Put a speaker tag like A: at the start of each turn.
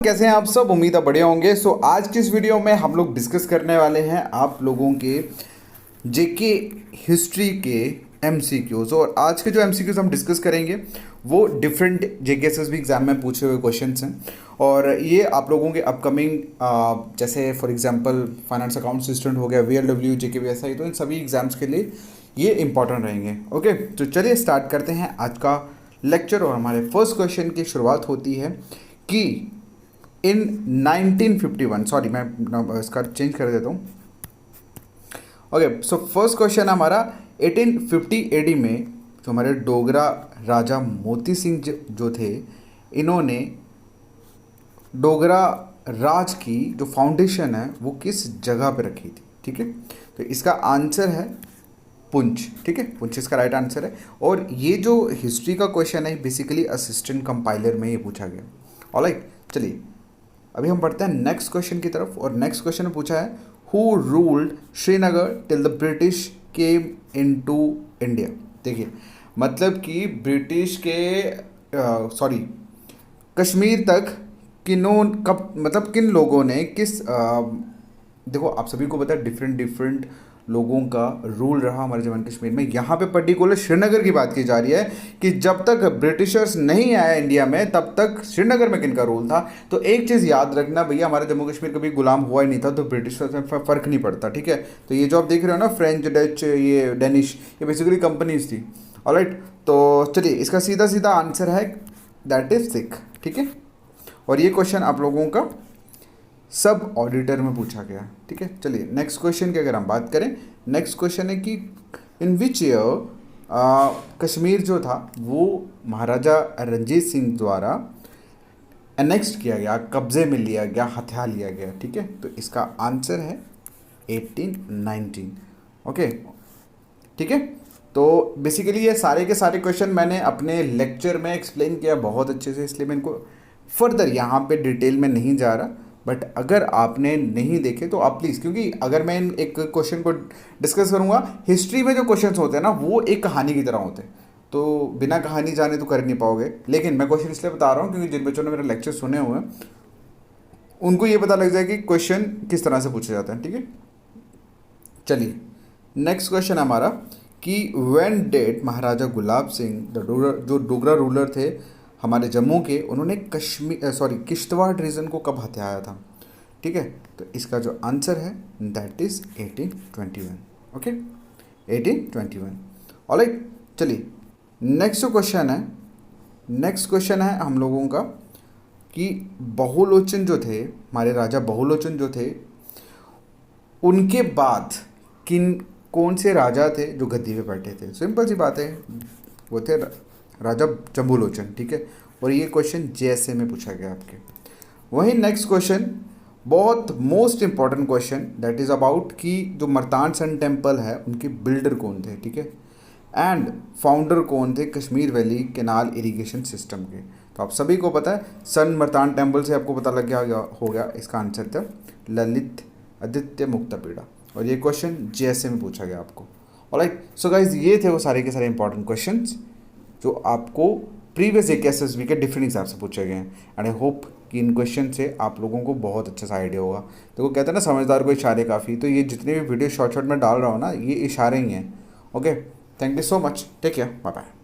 A: कैसे हैं आप सब। उम्मीद है बढ़िया होंगे। आज की इस वीडियो में हम लोग डिस्कस करने वाले हैं आप लोगों के जेके हिस्ट्री के एमसीक्यूज। और आज के जो एमसीक्यूज हम डिस्कस करेंगे वो डिफरेंट जेकेएसएस भी एग्जाम में पूछे हुए क्वेश्चंस हैं। और ये आप लोगों के अपकमिंग जैसे for example finance account assistant हो गया, वीएलडब्ल्यू, जेकेवीएसआई, तो इन सभी एग्जाम्स के लिए ये इंपॉर्टेंट रहेंगे। ओके, तो चलिए स्टार्ट करते हैं आज का लेक्चर। और हमारे फर्स्ट क्वेश्चन की शुरुआत होती है कि इन 1951, सॉरी मैं इसका चेंज कर देता हूँ। ओके, सो फर्स्ट क्वेश्चन हमारा 1850 एडी में जो हमारे डोगरा राजा मोती सिंह जो थे, इन्होंने डोगरा राज की जो फाउंडेशन है वो किस जगह पे रखी थी। ठीक है, तो इसका आंसर है पुंछ। ठीक है, पुंछ इसका राइट आंसर है। और ये जो हिस्ट्री का क्वेश्चन है बेसिकली असिस्टेंट कंपाइलर में ये पूछा गया। ऑलराइट, चलिए अभी हम बढ़ते हैं नेक्स्ट क्वेश्चन की तरफ। और नेक्स्ट क्वेश्चन में पूछा है who ruled Srinagar till the British came into India. देखिए, मतलब कि ब्रिटिश के सॉरी कश्मीर तक किन्हों कब, मतलब किन लोगों ने किस देखो आप सभी को पता है डिफरेंट डिफरेंट लोगों का रूल रहा हमारे जम्मू कश्मीर में। यहाँ पे पर्टिकुलर श्रीनगर की बात की जा रही है कि जब तक ब्रिटिशर्स नहीं आए इंडिया में तब तक श्रीनगर में किनका रूल था। तो एक चीज़ याद रखना भैया, हमारा जम्मू कश्मीर कभी गुलाम हुआ ही नहीं था, तो ब्रिटिशर्स में फ़र्क नहीं पड़ता। ठीक है, तो ये जो आप देख रहे हो ना, फ्रेंच, डच, ये डेनिश, ये बेसिकली कंपनीज थी। ऑलराइट, तो चलिए इसका सीधा सीधा आंसर है दैट इज सिख। ठीक है, और ये क्वेश्चन आप लोगों का सब ऑडिटर में पूछा गया। ठीक है, चलिए नेक्स्ट क्वेश्चन की अगर हम बात करें, नेक्स्ट क्वेश्चन है कि इन विच ईयर कश्मीर जो था वो महाराजा रंजीत सिंह द्वारा एनेक्स्ड किया गया, कब्जे में लिया गया, हथिया लिया गया। ठीक है, तो इसका आंसर है 1819। ओके, ठीक है, तो बेसिकली ये सारे के सारे क्वेश्चन मैंने अपने लेक्चर में एक्सप्लेन किया बहुत अच्छे से, इसलिए मैं इनको फर्दर यहाँ पे डिटेल में नहीं जा रहा। बट अगर आपने नहीं देखे तो आप प्लीज़, क्योंकि अगर मैं एक क्वेश्चन को डिस्कस करूँगा, हिस्ट्री में जो क्वेश्चंस होते हैं ना वो एक कहानी की तरह होते हैं, तो बिना कहानी जाने तो कर नहीं पाओगे। लेकिन मैं क्वेश्चन इसलिए बता रहा हूँ क्योंकि जिन बच्चों ने मेरा लेक्चर सुने हुए हैं उनको ये पता लग जाए कि क्वेश्चन किस तरह से पूछे जाते हैं। ठीक है, चलिए नेक्स्ट क्वेश्चन हमारा कि व्हेन डेड महाराजा गुलाब सिंह जो डोगरा रूलर थे हमारे जम्मू के, उन्होंने किश्तवाड़ रीजन को कब हथियाया था। ठीक है, तो इसका जो आंसर है दैट इज 1821। ओके, 1821। ऑलराइट, चलिए नेक्स्ट क्वेश्चन है हम लोगों का कि बहुलोचन जो थे, हमारे राजा बहुलोचन जो थे, उनके बाद कौन से राजा थे जो गद्दी पे बैठे थे। सिंपल सी बात है, वो थे राजा जम्बूलोचन। ठीक है, और ये क्वेश्चन जेएसए में पूछा गया आपके। वहीं नेक्स्ट क्वेश्चन बहुत most important question that is about कि जो मर्तान सन टेम्पल है उनके बिल्डर कौन थे। ठीक है, एंड फाउंडर कौन थे Kashmir valley canal irrigation system के। तो आप सभी को पता है सन मर्तान टेम्पल से आपको पता लग गया होगा, इसका आंसर था ललित आदित्य मुक्तापीड़ा। और ये क्वेश्चन जेएसए में पूछा गया आपको। ऑलराइट, सो गाइज ये थे वो सारे के सारे इंपॉर्टेंट क्वेश्चंस जो आपको प्रीवियस जेकेएसएसबी के डिफरेंट एग्जाम से पूछे गए हैं। एंड आई होप कि इन क्वेश्चन से आप लोगों को बहुत अच्छा सा आइडिया होगा। तो कहते हैं ना समझदार को इशारे काफ़ी, तो ये जितने भी वीडियो शॉर्ट में डाल रहा हूँ ना ये इशारे ही हैं। Okay, thank you so much, take care, bye bye.